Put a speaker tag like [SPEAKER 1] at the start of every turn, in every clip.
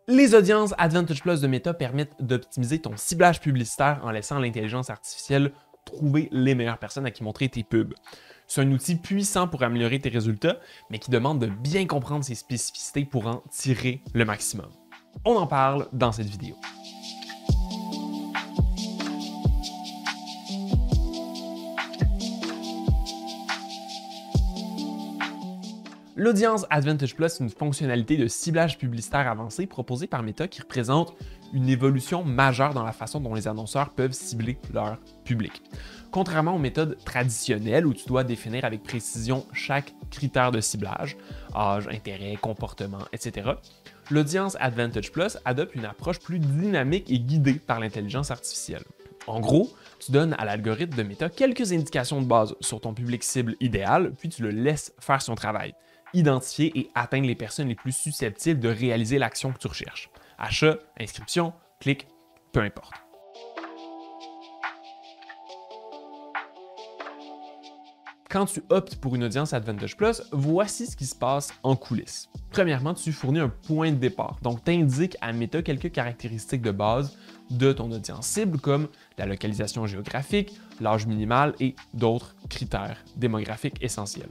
[SPEAKER 1] Les audiences Advantage Plus de Meta permettent d'optimiser ton ciblage publicitaire en laissant l'intelligence artificielle trouver les meilleures personnes à qui montrer tes pubs. C'est un outil puissant pour améliorer tes résultats, mais qui demande de bien comprendre ses spécificités pour en tirer le maximum. On en parle dans cette vidéo. L'Audience Advantage Plus est une fonctionnalité de ciblage publicitaire avancé proposée par Meta qui représente une évolution majeure dans la façon dont les annonceurs peuvent cibler leur public. Contrairement aux méthodes traditionnelles où tu dois définir avec précision chaque critère de ciblage, âge, intérêt, comportement, etc., l'Audience Advantage Plus adopte une approche plus dynamique et guidée par l'intelligence artificielle. En gros, tu donnes à l'algorithme de Meta quelques indications de base sur ton public cible idéal, puis tu le laisses faire son travail. Identifier et atteindre les personnes les plus susceptibles de réaliser l'action que tu recherches. Achat, inscription, clic, peu importe. Quand tu optes pour une audience Advantage Plus, voici ce qui se passe en coulisses. Premièrement, tu fournis un point de départ. Donc, tu indiques à Meta quelques caractéristiques de base de ton audience cible, comme la localisation géographique, l'âge minimal et d'autres critères démographiques essentiels.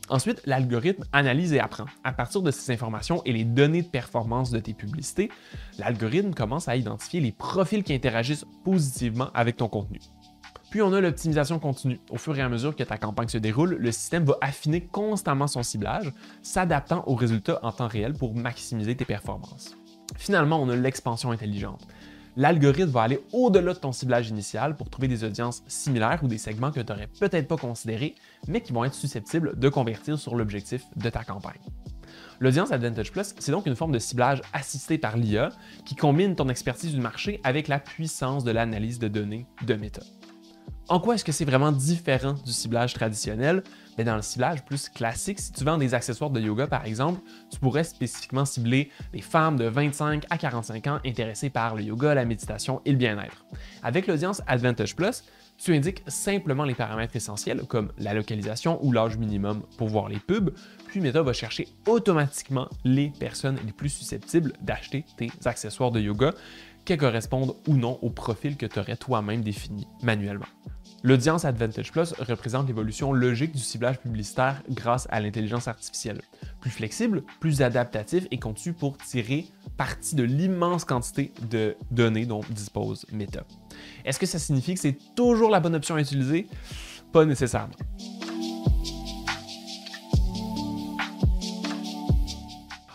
[SPEAKER 1] Ensuite, l'algorithme analyse et apprend. À partir de ces informations et les données de performance de tes publicités, l'algorithme commence à identifier les profils qui interagissent positivement avec ton contenu. Puis on a l'optimisation continue. Au fur et à mesure que ta campagne se déroule, le système va affiner constamment son ciblage, s'adaptant aux résultats en temps réel pour maximiser tes performances. Finalement, on a l'expansion intelligente. L'algorithme va aller au-delà de ton ciblage initial pour trouver des audiences similaires ou des segments que tu n'aurais peut-être pas considérés, mais qui vont être susceptibles de convertir sur l'objectif de ta campagne. L'Audience Advantage Plus, c'est donc une forme de ciblage assisté par l'IA qui combine ton expertise du marché avec la puissance de l'analyse de données de Meta. En quoi est-ce que c'est vraiment différent du ciblage traditionnel? Bien, dans le ciblage plus classique, si tu vends des accessoires de yoga par exemple, tu pourrais spécifiquement cibler les femmes de 25 à 45 ans intéressées par le yoga, la méditation et le bien-être. Avec l'Audience Advantage Plus, tu indiques simplement les paramètres essentiels comme la localisation ou l'âge minimum pour voir les pubs, puis Meta va chercher automatiquement les personnes les plus susceptibles d'acheter tes accessoires de yoga, qu'elles correspondent ou non au profil que tu aurais toi-même défini manuellement. L'Audience Advantage Plus représente l'évolution logique du ciblage publicitaire grâce à l'intelligence artificielle. Plus flexible, plus adaptatif et conçu pour tirer parti de l'immense quantité de données dont dispose Meta. Est-ce que ça signifie que c'est toujours la bonne option à utiliser? Pas nécessairement.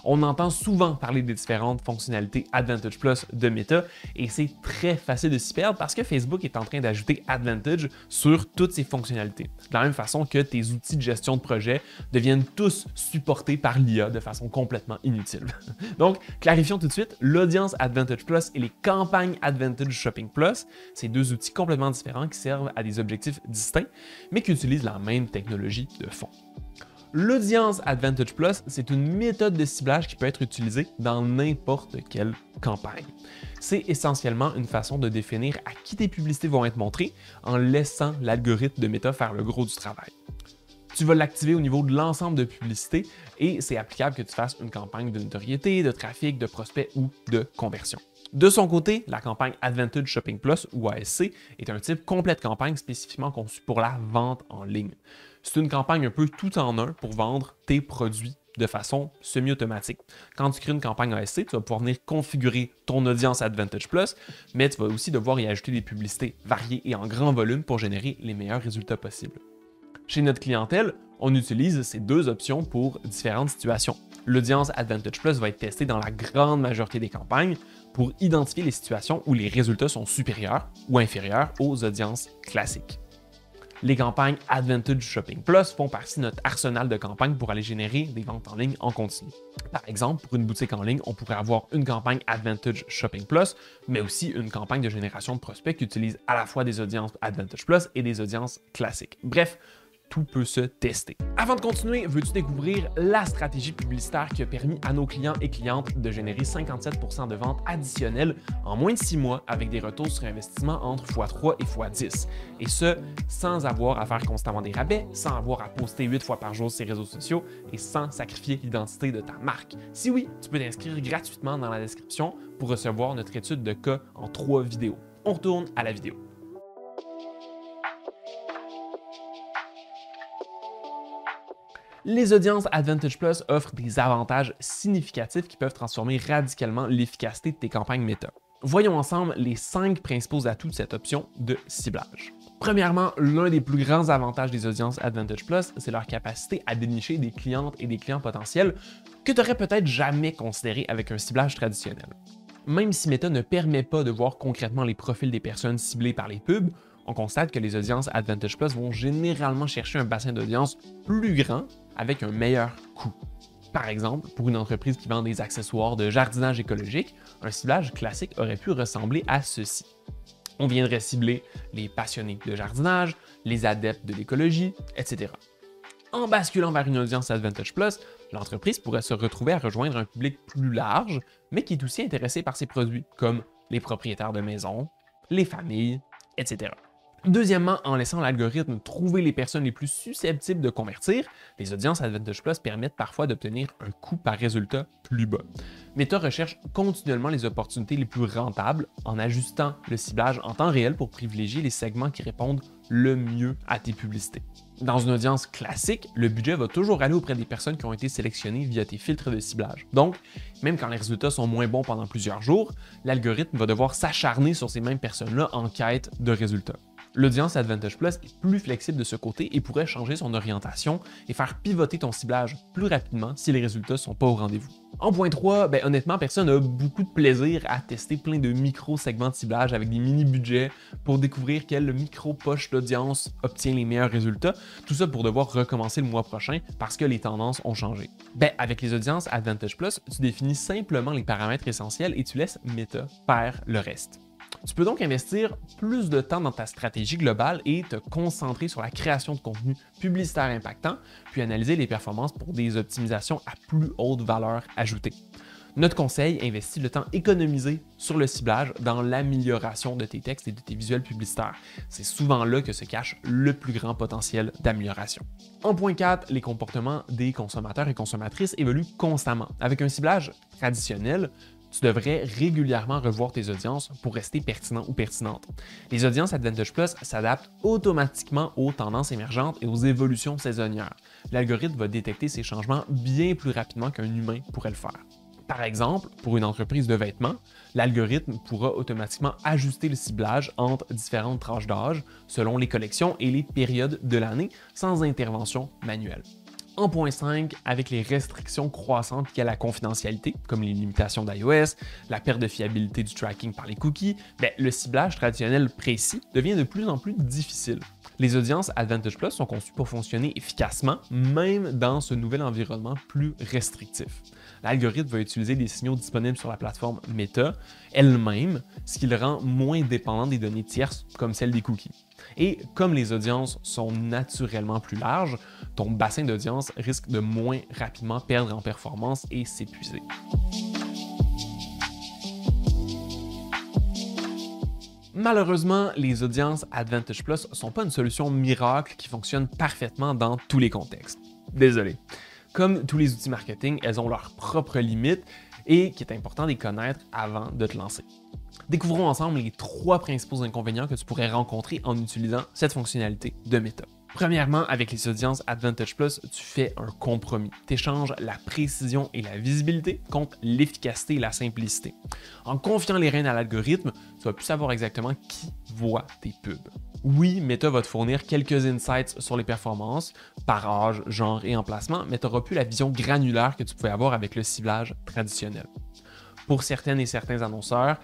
[SPEAKER 1] On entend souvent parler des différentes fonctionnalités Advantage Plus de Meta et c'est très facile de s'y perdre parce que Facebook est en train d'ajouter Advantage sur toutes ses fonctionnalités. De la même façon que tes outils de gestion de projet deviennent tous supportés par l'IA de façon complètement inutile. Donc, clarifions tout de suite, l'Audience Advantage Plus et les campagnes Advantage Shopping Plus, c'est deux outils complètement différents qui servent à des objectifs distincts, mais qui utilisent la même technologie de fond. L'Audience Advantage Plus, c'est une méthode de ciblage qui peut être utilisée dans n'importe quelle campagne. C'est essentiellement une façon de définir à qui tes publicités vont être montrées en laissant l'algorithme de Meta faire le gros du travail. Tu vas l'activer au niveau de l'ensemble de publicités et c'est applicable que tu fasses une campagne de notoriété, de trafic, de prospect ou de conversion. De son côté, la campagne Advantage Shopping Plus ou ASC est un type complet de campagne spécifiquement conçu pour la vente en ligne. C'est une campagne un peu tout en un pour vendre tes produits de façon semi-automatique. Quand tu crées une campagne ASC, tu vas pouvoir venir configurer ton audience Advantage Plus, mais tu vas aussi devoir y ajouter des publicités variées et en grand volume pour générer les meilleurs résultats possibles. Chez notre clientèle, on utilise ces deux options pour différentes situations. L'Audience Advantage Plus va être testée dans la grande majorité des campagnes pour identifier les situations où les résultats sont supérieurs ou inférieurs aux audiences classiques. Les campagnes Advantage Shopping Plus font partie de notre arsenal de campagnes pour aller générer des ventes en ligne en continu. Par exemple, pour une boutique en ligne, on pourrait avoir une campagne Advantage Shopping Plus, mais aussi une campagne de génération de prospects qui utilise à la fois des audiences Advantage Plus et des audiences classiques. Bref, tout peut se tester. Avant de continuer, veux-tu découvrir la stratégie publicitaire qui a permis à nos clients et clientes de générer 57% de ventes additionnelles en moins de 6 mois avec des retours sur investissement entre x3 et x10? Et ce, sans avoir à faire constamment des rabais, sans avoir à poster 8 fois par jour sur les réseaux sociaux et sans sacrifier l'identité de ta marque. Si oui, tu peux t'inscrire gratuitement dans la description pour recevoir notre étude de cas en 3 vidéos. On retourne à la vidéo. Les audiences Advantage Plus offrent des avantages significatifs qui peuvent transformer radicalement l'efficacité de tes campagnes Meta. Voyons ensemble les 5 principaux atouts de cette option de ciblage. Premièrement, l'un des plus grands avantages des audiences Advantage Plus, c'est leur capacité à dénicher des clientes et des clients potentiels que tu n'aurais peut-être jamais considérés avec un ciblage traditionnel. Même si Meta ne permet pas de voir concrètement les profils des personnes ciblées par les pubs, on constate que les audiences Advantage Plus vont généralement chercher un bassin d'audience plus grand avec un meilleur coût. Par exemple, pour une entreprise qui vend des accessoires de jardinage écologique, un ciblage classique aurait pu ressembler à ceci. On viendrait cibler les passionnés de jardinage, les adeptes de l'écologie, etc. En basculant vers une audience Advantage Plus, l'entreprise pourrait se retrouver à rejoindre un public plus large, mais qui est aussi intéressé par ses produits, comme les propriétaires de maisons, les familles, etc. Deuxièmement, en laissant l'algorithme trouver les personnes les plus susceptibles de convertir, les audiences Advantage Plus permettent parfois d'obtenir un coût par résultat plus bas. Meta recherche continuellement les opportunités les plus rentables en ajustant le ciblage en temps réel pour privilégier les segments qui répondent le mieux à tes publicités. Dans une audience classique, le budget va toujours aller auprès des personnes qui ont été sélectionnées via tes filtres de ciblage. Donc, même quand les résultats sont moins bons pendant plusieurs jours, l'algorithme va devoir s'acharner sur ces mêmes personnes-là en quête de résultats. L'audience Advantage Plus est plus flexible de ce côté et pourrait changer son orientation et faire pivoter ton ciblage plus rapidement si les résultats ne sont pas au rendez-vous. En point 3, honnêtement, personne n'a beaucoup de plaisir à tester plein de micro-segments de ciblage avec des mini-budgets pour découvrir quelle micro-poche d'audience obtient les meilleurs résultats, tout ça pour devoir recommencer le mois prochain parce que les tendances ont changé. Avec les audiences Advantage Plus, tu définis simplement les paramètres essentiels et tu laisses Meta faire le reste. Tu peux donc investir plus de temps dans ta stratégie globale et te concentrer sur la création de contenu publicitaire impactant, puis analyser les performances pour des optimisations à plus haute valeur ajoutée. Notre conseil, investit le temps économisé sur le ciblage dans l'amélioration de tes textes et de tes visuels publicitaires. C'est souvent là que se cache le plus grand potentiel d'amélioration. En point 4, les comportements des consommateurs et consommatrices évoluent constamment. Avec un ciblage traditionnel, tu devrais régulièrement revoir tes audiences pour rester pertinent ou pertinente. Les audiences Advantage Plus s'adaptent automatiquement aux tendances émergentes et aux évolutions saisonnières. L'algorithme va détecter ces changements bien plus rapidement qu'un humain pourrait le faire. Par exemple, pour une entreprise de vêtements, l'algorithme pourra automatiquement ajuster le ciblage entre différentes tranches d'âge selon les collections et les périodes de l'année sans intervention manuelle. En point 5, avec les restrictions croissantes liées à la confidentialité, comme les limitations d'iOS, la perte de fiabilité du tracking par les cookies, le ciblage traditionnel précis devient de plus en plus difficile. Les audiences Advantage Plus sont conçues pour fonctionner efficacement, même dans ce nouvel environnement plus restrictif. L'algorithme va utiliser des signaux disponibles sur la plateforme Meta elle-même, ce qui le rend moins dépendant des données tierces comme celles des cookies. Et comme les audiences sont naturellement plus larges, ton bassin d'audience risque de moins rapidement perdre en performance et s'épuiser. Malheureusement, les audiences Advantage Plus ne sont pas une solution miracle qui fonctionne parfaitement dans tous les contextes. Désolé. Comme tous les outils marketing, elles ont leurs propres limites et qu'il est important de les connaître avant de te lancer. Découvrons ensemble les 3 principaux inconvénients que tu pourrais rencontrer en utilisant cette fonctionnalité de Meta. Premièrement, avec les audiences Advantage Plus, tu fais un compromis. Tu échanges la précision et la visibilité contre l'efficacité et la simplicité. En confiant les rênes à l'algorithme, tu vas plus savoir exactement qui voit tes pubs. Oui, Meta va te fournir quelques insights sur les performances, par âge, genre et emplacement, mais tu n'auras plus la vision granulaire que tu pouvais avoir avec le ciblage traditionnel. Pour certaines et certains annonceurs,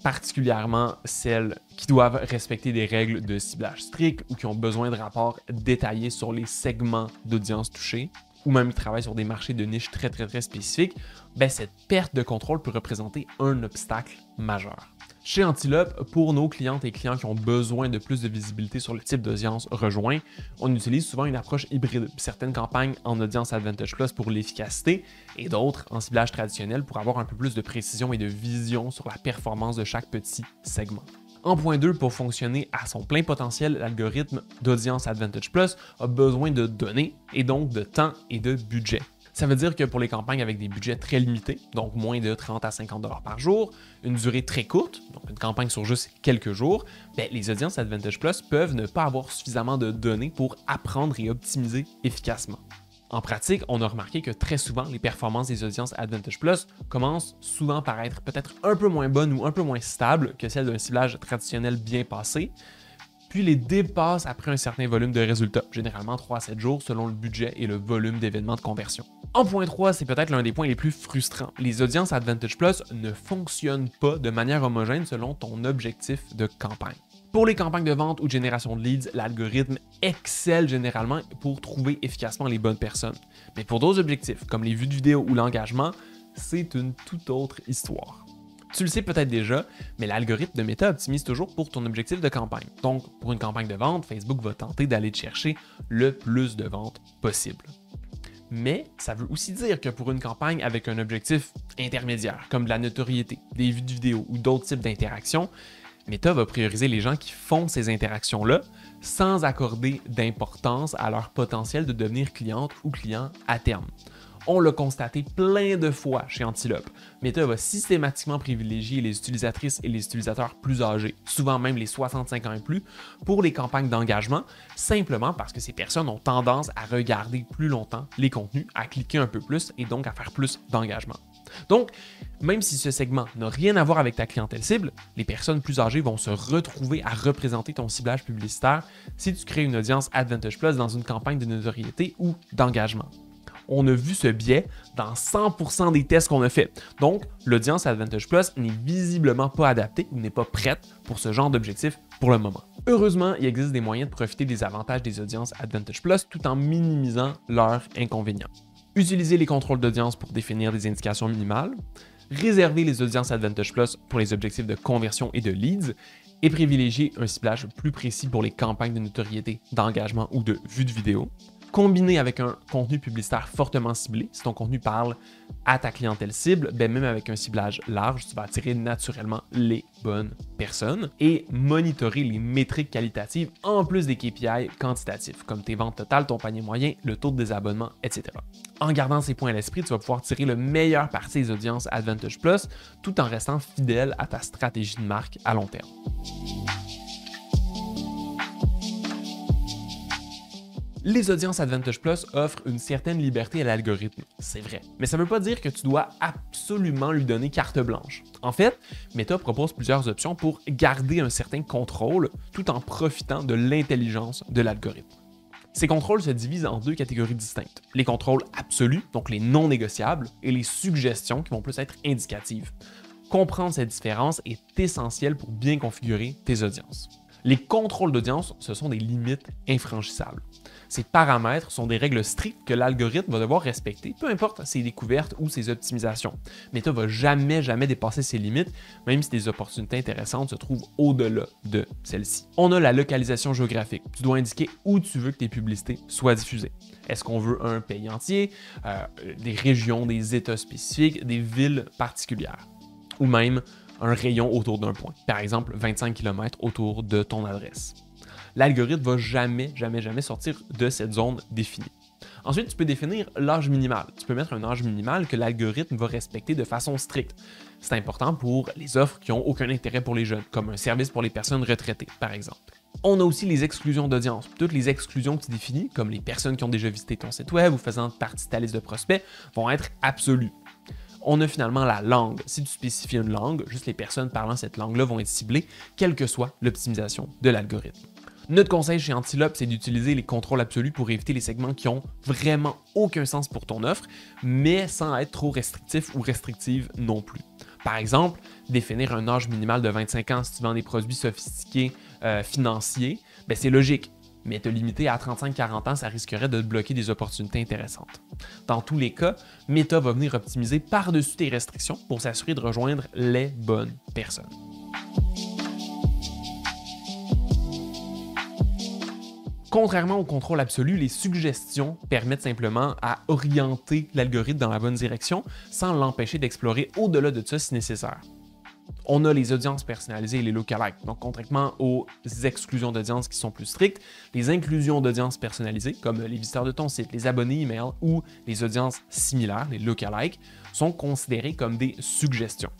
[SPEAKER 1] particulièrement celles qui doivent respecter des règles de ciblage strict ou qui ont besoin de rapports détaillés sur les segments d'audience touchés, ou même qui travaillent sur des marchés de niche très spécifiques, ben cette perte de contrôle peut représenter un obstacle majeur. Chez Antilope, pour nos clientes et clients qui ont besoin de plus de visibilité sur le type d'audience rejoint, on utilise souvent une approche hybride. Certaines campagnes en Audience Advantage Plus pour l'efficacité et d'autres en ciblage traditionnel pour avoir un peu plus de précision et de vision sur la performance de chaque petit segment. En point 2, pour fonctionner à son plein potentiel, l'algorithme d'Audience Advantage Plus a besoin de données et donc de temps et de budget. Ça veut dire que pour les campagnes avec des budgets très limités, donc moins de 30 à 50 $ par jour, une durée très courte, donc une campagne sur juste quelques jours, bien, les audiences Advantage Plus peuvent ne pas avoir suffisamment de données pour apprendre et optimiser efficacement. En pratique, on a remarqué que très souvent, les performances des audiences Advantage Plus commencent souvent par être peut-être un peu moins bonnes ou un peu moins stables que celles d'un ciblage traditionnel bien passé, puis les dépassent après un certain volume de résultats, généralement 3 à 7 jours selon le budget et le volume d'événements de conversion. En point 3, c'est peut-être l'un des points les plus frustrants. Les audiences Advantage Plus ne fonctionnent pas de manière homogène selon ton objectif de campagne. Pour les campagnes de vente ou de génération de leads, l'algorithme excelle généralement pour trouver efficacement les bonnes personnes. Mais pour d'autres objectifs, comme les vues de vidéo ou l'engagement, c'est une toute autre histoire. Tu le sais peut-être déjà, mais l'algorithme de Meta optimise toujours pour ton objectif de campagne. Donc, pour une campagne de vente, Facebook va tenter d'aller te chercher le plus de ventes possible. Mais ça veut aussi dire que pour une campagne avec un objectif intermédiaire, comme de la notoriété, des vues de vidéo ou d'autres types d'interactions, Meta va prioriser les gens qui font ces interactions-là sans accorder d'importance à leur potentiel de devenir cliente ou client à terme. On l'a constaté plein de fois chez Antilope. Meta va systématiquement privilégier les utilisatrices et les utilisateurs plus âgés, souvent même les 65 ans et plus, pour les campagnes d'engagement, simplement parce que ces personnes ont tendance à regarder plus longtemps les contenus, à cliquer un peu plus et donc à faire plus d'engagement. Donc, même si ce segment n'a rien à voir avec ta clientèle cible, les personnes plus âgées vont se retrouver à représenter ton ciblage publicitaire si tu crées une audience Advantage Plus dans une campagne de notoriété ou d'engagement. On a vu ce biais dans 100% des tests qu'on a fait. Donc, l'audience Advantage Plus n'est visiblement pas adaptée ou n'est pas prête pour ce genre d'objectif pour le moment. Heureusement, il existe des moyens de profiter des avantages des audiences Advantage Plus tout en minimisant leurs inconvénients. Utiliser les contrôles d'audience pour définir des indications minimales, réserver les audiences Advantage Plus pour les objectifs de conversion et de leads, et privilégier un ciblage plus précis pour les campagnes de notoriété, d'engagement ou de vues de vidéo. Combiné avec un contenu publicitaire fortement ciblé, si ton contenu parle à ta clientèle cible, ben même avec un ciblage large, tu vas attirer naturellement les bonnes personnes et monitorer les métriques qualitatives en plus des KPI quantitatifs, comme tes ventes totales, ton panier moyen, le taux de désabonnement, etc. En gardant ces points à l'esprit, tu vas pouvoir tirer le meilleur parti des audiences Advantage Plus tout en restant fidèle à ta stratégie de marque à long terme. Les audiences Advantage Plus offrent une certaine liberté à l'algorithme, c'est vrai. Mais ça ne veut pas dire que tu dois absolument lui donner carte blanche. En fait, Meta propose plusieurs options pour garder un certain contrôle tout en profitant de l'intelligence de l'algorithme. Ces contrôles se divisent en deux catégories distinctes. Les contrôles absolus, donc les non négociables, et les suggestions qui vont plus être indicatives. Comprendre cette différence est essentiel pour bien configurer tes audiences. Les contrôles d'audience, ce sont des limites infranchissables. Ces paramètres sont des règles strictes que l'algorithme va devoir respecter, peu importe ses découvertes ou ses optimisations. Meta ne va jamais dépasser ces limites, même si des opportunités intéressantes se trouvent au-delà de celles-ci. On a la localisation géographique. Tu dois indiquer où tu veux que tes publicités soient diffusées. Est-ce qu'on veut un pays entier, des régions, des États spécifiques, des villes particulières, ou même un rayon autour d'un point, par exemple 25 km autour de ton adresse. L'algorithme ne va jamais sortir de cette zone définie. Ensuite, tu peux définir l'âge minimal. Tu peux mettre un âge minimal que l'algorithme va respecter de façon stricte. C'est important pour les offres qui n'ont aucun intérêt pour les jeunes, comme un service pour les personnes retraitées, par exemple. On a aussi les exclusions d'audience. Toutes les exclusions que tu définis, comme les personnes qui ont déjà visité ton site web ou faisant partie de ta liste de prospects, vont être absolues. On a finalement la langue. Si tu spécifies une langue, juste les personnes parlant cette langue-là vont être ciblées, quelle que soit l'optimisation de l'algorithme. Notre conseil chez Antilope, c'est d'utiliser les contrôles absolus pour éviter les segments qui ont vraiment aucun sens pour ton offre, mais sans être trop restrictif ou restrictive non plus. Par exemple, définir un âge minimal de 25 ans si tu vends des produits sophistiqués financiers, c'est logique. mais te limiter à 35-40 ans, ça risquerait de te bloquer des opportunités intéressantes. Dans tous les cas, Meta va venir optimiser par-dessus tes restrictions pour s'assurer de rejoindre les bonnes personnes. Contrairement au contrôle absolu, les suggestions permettent simplement à orienter l'algorithme dans la bonne direction sans l'empêcher d'explorer au-delà de ça si nécessaire. On a les audiences personnalisées et les lookalikes. Donc, contrairement aux exclusions d'audience qui sont plus strictes, les inclusions d'audiences personnalisées, comme les visiteurs de ton site, les abonnés email ou les audiences similaires, les lookalikes, sont considérées comme des suggestions.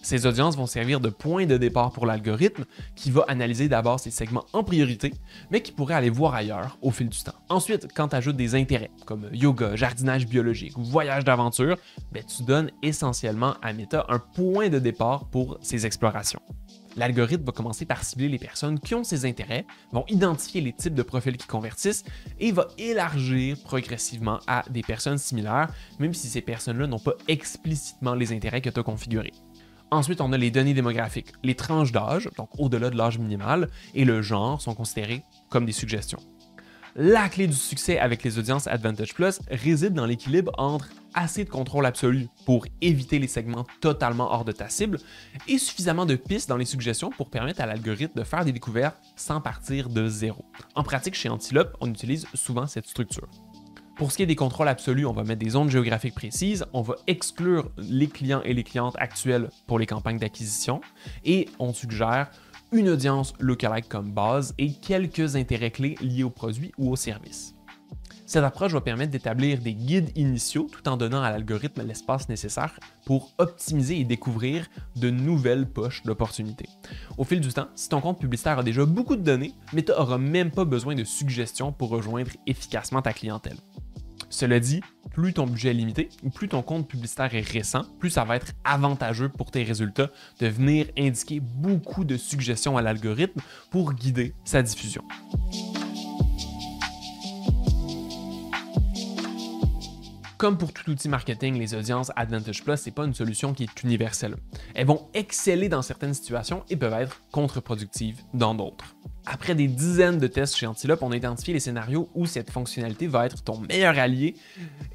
[SPEAKER 1] Ces audiences vont servir de point de départ pour l'algorithme qui va analyser d'abord ces segments en priorité, mais qui pourrait aller voir ailleurs au fil du temps. Ensuite, quand tu ajoutes des intérêts comme yoga, jardinage biologique ou voyage d'aventure, tu donnes essentiellement à Meta un point de départ pour ces explorations. L'algorithme va commencer par cibler les personnes qui ont ces intérêts, vont identifier les types de profils qui convertissent et va élargir progressivement à des personnes similaires, même si ces personnes-là n'ont pas explicitement les intérêts que tu as configurés. Ensuite, on a les données démographiques. Les tranches d'âge, donc au-delà de l'âge minimal, et le genre sont considérés comme des suggestions. La clé du succès avec les audiences Advantage Plus réside dans l'équilibre entre assez de contrôle absolu pour éviter les segments totalement hors de ta cible et suffisamment de pistes dans les suggestions pour permettre à l'algorithme de faire des découvertes sans partir de zéro. En pratique, chez Antilope, on utilise souvent cette structure. Pour ce qui est des contrôles absolus, on va mettre des zones géographiques précises, on va exclure les clients et les clientes actuels pour les campagnes d'acquisition et on suggère une audience lookalike comme base et quelques intérêts clés liés aux produits ou aux services. Cette approche va permettre d'établir des guides initiaux tout en donnant à l'algorithme l'espace nécessaire pour optimiser et découvrir de nouvelles poches d'opportunités. Au fil du temps, si ton compte publicitaire a déjà beaucoup de données, Meta n'aura même pas besoin de suggestions pour rejoindre efficacement ta clientèle. Cela dit, plus ton budget est limité ou plus ton compte publicitaire est récent, plus ça va être avantageux pour tes résultats de venir indiquer beaucoup de suggestions à l'algorithme pour guider sa diffusion. Comme pour tout outil marketing, les audiences Advantage Plus, ce n'est pas une solution qui est universelle. Elles vont exceller dans certaines situations et peuvent être contre-productives dans d'autres. Après des dizaines de tests chez Antilope, on a identifié les scénarios où cette fonctionnalité va être ton meilleur allié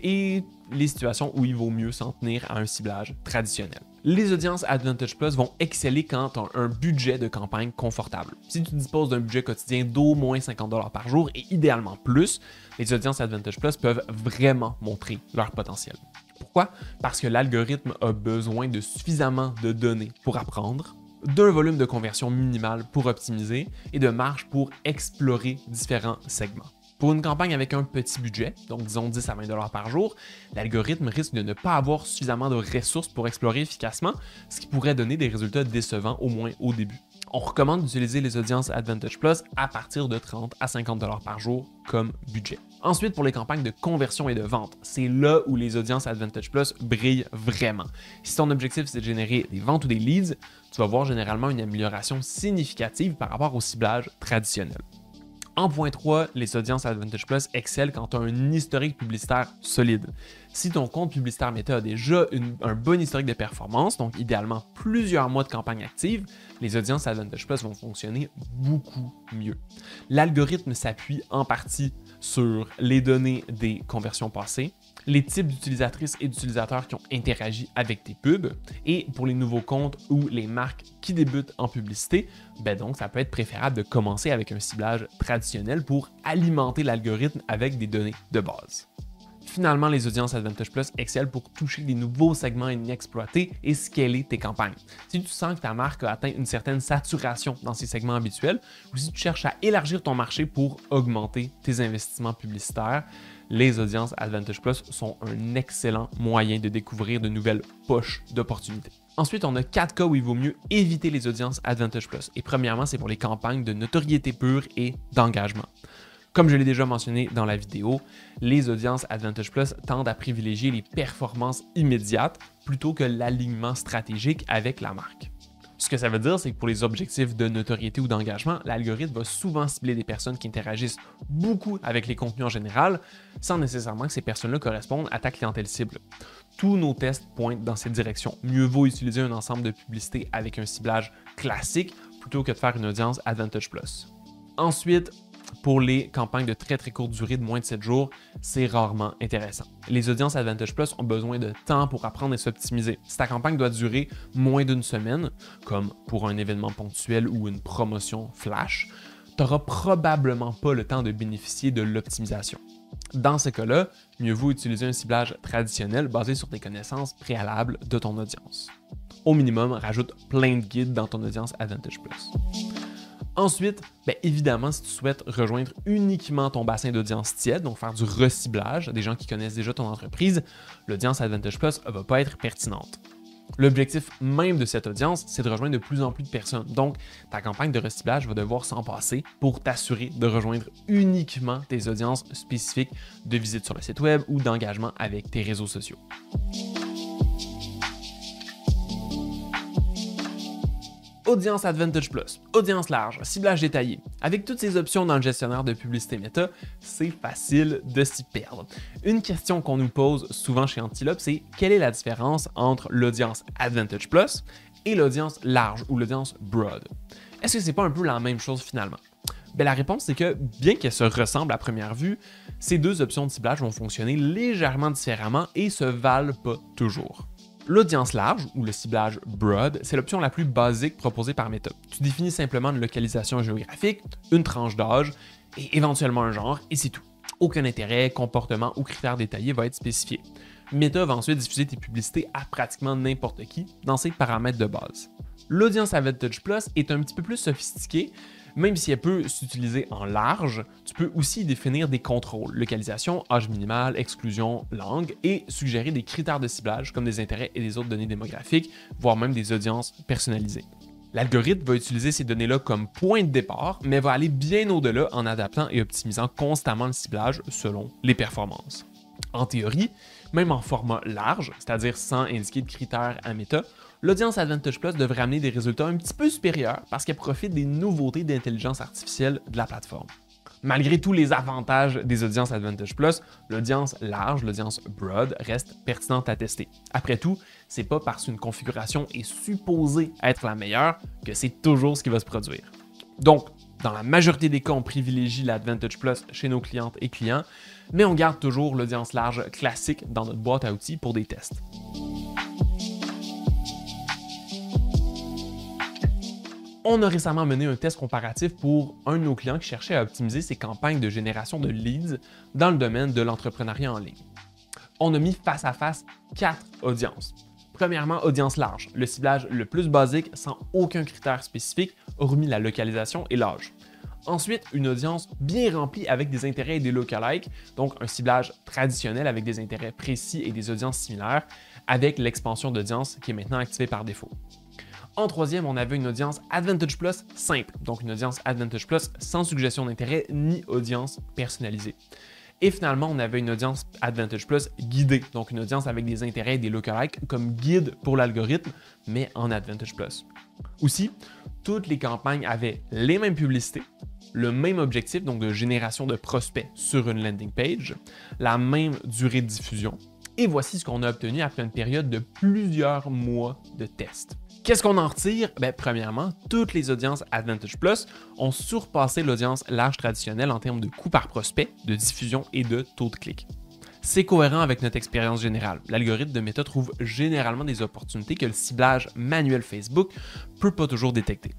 [SPEAKER 1] et les situations où il vaut mieux s'en tenir à un ciblage traditionnel. Les audiences Advantage Plus vont exceller quand tu as un budget de campagne confortable. Si tu disposes d'un budget quotidien d'au moins 50$ par jour et idéalement plus, les audiences Advantage Plus peuvent vraiment montrer leur potentiel. Pourquoi? Parce que l'algorithme a besoin de suffisamment de données pour apprendre, d'un volume de conversion minimal pour optimiser et de marge pour explorer différents segments. Pour une campagne avec un petit budget, donc disons 10 à 20$ par jour, l'algorithme risque de ne pas avoir suffisamment de ressources pour explorer efficacement, ce qui pourrait donner des résultats décevants au moins au début. On recommande d'utiliser les audiences Advantage Plus à partir de 30 à 50$ par jour comme budget. Ensuite, pour les campagnes de conversion et de vente, c'est là où les audiences Advantage Plus brillent vraiment. Si ton objectif c'est de générer des ventes ou des leads, tu vas voir généralement une amélioration significative par rapport au ciblage traditionnel. En point 3, les audiences Advantage Plus excellent quand tu as un historique publicitaire solide. Si ton compte publicitaire Meta a déjà un bon historique de performance, donc idéalement plusieurs mois de campagne active, les audiences Advantage Plus vont fonctionner beaucoup mieux. L'algorithme s'appuie en partie sur les données des conversions passées, les types d'utilisatrices et d'utilisateurs qui ont interagi avec tes pubs, et pour les nouveaux comptes ou les marques qui débutent en publicité, donc ça peut être préférable de commencer avec un ciblage traditionnel pour alimenter l'algorithme avec des données de base. Finalement, les audiences Advantage Plus excellent pour toucher des nouveaux segments inexploités et scaler tes campagnes. Si tu sens que ta marque a atteint une certaine saturation dans ces segments habituels, ou si tu cherches à élargir ton marché pour augmenter tes investissements publicitaires, les audiences Advantage Plus sont un excellent moyen de découvrir de nouvelles poches d'opportunités. Ensuite, on a 4 cas où il vaut mieux éviter les audiences Advantage Plus. Et premièrement, c'est pour les campagnes de notoriété pure et d'engagement. Comme je l'ai déjà mentionné dans la vidéo, les audiences Advantage Plus tendent à privilégier les performances immédiates plutôt que l'alignement stratégique avec la marque. Ce que ça veut dire, c'est que pour les objectifs de notoriété ou d'engagement, l'algorithme va souvent cibler des personnes qui interagissent beaucoup avec les contenus en général, sans nécessairement que ces personnes-là correspondent à ta clientèle cible. Tous nos tests pointent dans cette direction. Mieux vaut utiliser un ensemble de publicités avec un ciblage classique plutôt que de faire une audience Advantage Plus. Ensuite, pour les campagnes de très courte durée de moins de 7 jours, c'est rarement intéressant. Les audiences Advantage Plus ont besoin de temps pour apprendre et s'optimiser. Si ta campagne doit durer moins d'une semaine, comme pour un événement ponctuel ou une promotion flash, tu n'auras probablement pas le temps de bénéficier de l'optimisation. Dans ce cas-là, mieux vaut utiliser un ciblage traditionnel basé sur tes connaissances préalables de ton audience. Au minimum, rajoute plein de guides dans ton audience Advantage Plus. Ensuite, évidemment, si tu souhaites rejoindre uniquement ton bassin d'audience tiède, donc faire du reciblage, des gens qui connaissent déjà ton entreprise, l'audience Advantage Plus ne va pas être pertinente. L'objectif même de cette audience, c'est de rejoindre de plus en plus de personnes. Donc, ta campagne de reciblage va devoir s'en passer pour t'assurer de rejoindre uniquement tes audiences spécifiques de visite sur le site web ou d'engagement avec tes réseaux sociaux. Audience Advantage Plus, audience large, ciblage détaillé. Avec toutes ces options dans le gestionnaire de publicité Meta, c'est facile de s'y perdre. Une question qu'on nous pose souvent chez Antilope, c'est quelle est la différence entre l'audience Advantage Plus et l'audience large ou l'audience broad? Est-ce que c'est pas un peu la même chose finalement? La réponse, c'est que bien qu'elles se ressemblent à première vue, ces deux options de ciblage vont fonctionner légèrement différemment et se valent pas toujours. L'audience large, ou le ciblage broad, c'est l'option la plus basique proposée par Meta. Tu définis simplement une localisation géographique, une tranche d'âge et éventuellement un genre, et c'est tout. Aucun intérêt, comportement ou critère détaillé va être spécifié. Meta va ensuite diffuser tes publicités à pratiquement n'importe qui dans ses paramètres de base. L'audience Advantage Plus est un petit peu plus sophistiquée. Même si elle peut s'utiliser en large, tu peux aussi définir des contrôles, localisation, âge minimal, exclusion, langue, et suggérer des critères de ciblage comme des intérêts et des autres données démographiques, voire même des audiences personnalisées. L'algorithme va utiliser ces données-là comme point de départ, mais va aller bien au-delà en adaptant et optimisant constamment le ciblage selon les performances. En théorie, même en format large, c'est-à-dire sans indiquer de critères à Meta, l'audience Advantage Plus devrait amener des résultats un petit peu supérieurs parce qu'elle profite des nouveautés d'intelligence artificielle de la plateforme. Malgré tous les avantages des audiences Advantage Plus, l'audience large, l'audience broad, reste pertinente à tester. Après tout, c'est pas parce qu'une configuration est supposée être la meilleure que c'est toujours ce qui va se produire. Donc, dans la majorité des cas, on privilégie l'Advantage Plus chez nos clientes et clients, mais on garde toujours l'audience large classique dans notre boîte à outils pour des tests. On a récemment mené un test comparatif pour un de nos clients qui cherchait à optimiser ses campagnes de génération de leads dans le domaine de l'entrepreneuriat en ligne. On a mis face à face 4 audiences. Premièrement, audience large, le ciblage le plus basique sans aucun critère spécifique, hormis la localisation et l'âge. Ensuite, une audience bien remplie avec des intérêts et des lookalikes, donc un ciblage traditionnel avec des intérêts précis et des audiences similaires, avec l'expansion d'audience qui est maintenant activée par défaut. En troisième, on avait une audience Advantage Plus simple, donc une audience Advantage Plus sans suggestion d'intérêt ni audience personnalisée. Et finalement, on avait une audience Advantage Plus guidée, donc une audience avec des intérêts et des lookalikes comme guide pour l'algorithme, mais en Advantage Plus. Aussi, toutes les campagnes avaient les mêmes publicités, le même objectif, donc de génération de prospects sur une landing page, la même durée de diffusion. Et voici ce qu'on a obtenu après une période de plusieurs mois de tests. Qu'est-ce qu'on en retire? Premièrement, toutes les audiences Advantage Plus ont surpassé l'audience large traditionnelle en termes de coût par prospect, de diffusion et de taux de clic. C'est cohérent avec notre expérience générale. L'algorithme de Meta trouve généralement des opportunités que le ciblage manuel Facebook ne peut pas toujours détecter.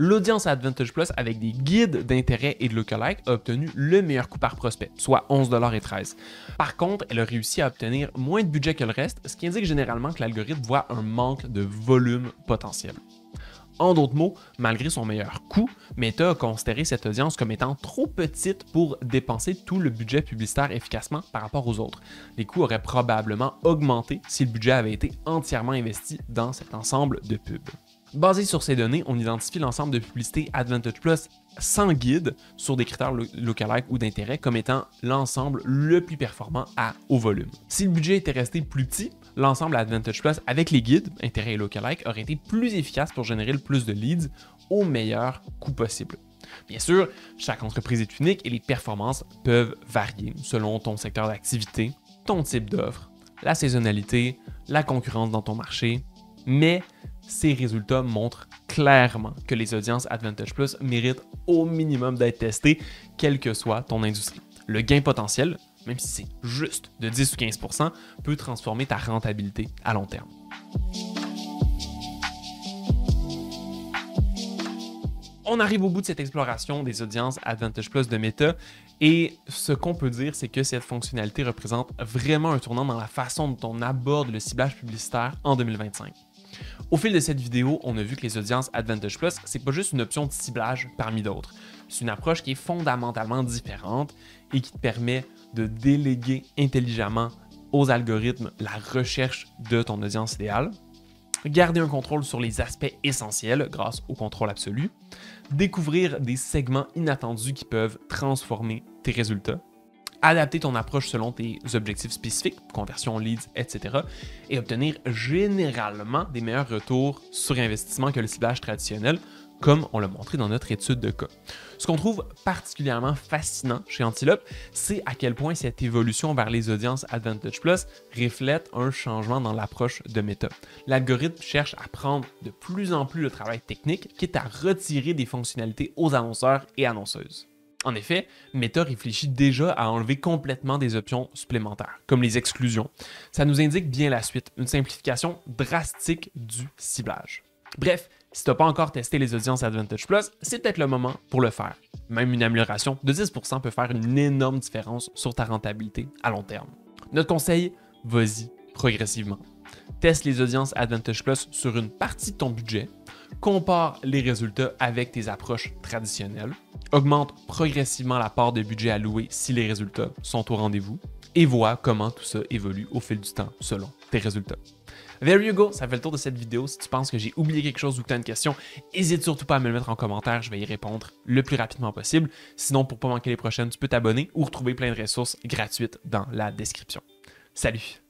[SPEAKER 1] L'audience Advantage Plus avec des guides d'intérêt et de lookalike a obtenu le meilleur coût par prospect, soit 11,13 $. Par contre, elle a réussi à obtenir moins de budget que le reste, ce qui indique généralement que l'algorithme voit un manque de volume potentiel. En d'autres mots, malgré son meilleur coût, Meta a considéré cette audience comme étant trop petite pour dépenser tout le budget publicitaire efficacement par rapport aux autres. Les coûts auraient probablement augmenté si le budget avait été entièrement investi dans cet ensemble de pubs. Basé sur ces données, on identifie l'ensemble de publicités Advantage Plus sans guide sur des critères lookalike ou d'intérêt comme étant l'ensemble le plus performant à haut volume. Si le budget était resté plus petit, l'ensemble Advantage Plus avec les guides, intérêt et lookalike aurait été plus efficace pour générer le plus de leads au meilleur coût possible. Bien sûr, chaque entreprise est unique et les performances peuvent varier selon ton secteur d'activité, ton type d'offre, la saisonnalité, la concurrence dans ton marché, mais ces résultats montrent clairement que les audiences Advantage Plus méritent au minimum d'être testées, quelle que soit ton industrie. Le gain potentiel, même si c'est juste de 10 ou 15%, peut transformer ta rentabilité à long terme. On arrive au bout de cette exploration des audiences Advantage Plus de Meta et ce qu'on peut dire, c'est que cette fonctionnalité représente vraiment un tournant dans la façon dont on aborde le ciblage publicitaire en 2025. Au fil de cette vidéo, on a vu que les audiences Advantage Plus, c'est pas juste une option de ciblage parmi d'autres. C'est une approche qui est fondamentalement différente et qui te permet de déléguer intelligemment aux algorithmes la recherche de ton audience idéale, garder un contrôle sur les aspects essentiels grâce au contrôle absolu, découvrir des segments inattendus qui peuvent transformer tes résultats, adapter ton approche selon tes objectifs spécifiques, conversion, leads, etc. et obtenir généralement des meilleurs retours sur investissement que le ciblage traditionnel, comme on l'a montré dans notre étude de cas. Ce qu'on trouve particulièrement fascinant chez Antilope, c'est à quel point cette évolution vers les audiences Advantage Plus reflète un changement dans l'approche de Meta. L'algorithme cherche à prendre de plus en plus le travail technique, quitte à retirer des fonctionnalités aux annonceurs et annonceuses. En effet, Meta réfléchit déjà à enlever complètement des options supplémentaires, comme les exclusions. Ça nous indique bien la suite, une simplification drastique du ciblage. Bref, si tu n'as pas encore testé les audiences Advantage Plus, c'est peut-être le moment pour le faire. Même une amélioration de 10% peut faire une énorme différence sur ta rentabilité à long terme. Notre conseil, vas-y progressivement. Teste les audiences Advantage Plus sur une partie de ton budget, compare les résultats avec tes approches traditionnelles, augmente progressivement la part de budget alloué si les résultats sont au rendez-vous et vois comment tout ça évolue au fil du temps selon tes résultats. There you go, ça fait le tour de cette vidéo. Si tu penses que j'ai oublié quelque chose ou que tu as une question, n'hésite surtout pas à me le mettre en commentaire, je vais y répondre le plus rapidement possible. Sinon, pour ne pas manquer les prochaines, tu peux t'abonner ou retrouver plein de ressources gratuites dans la description. Salut!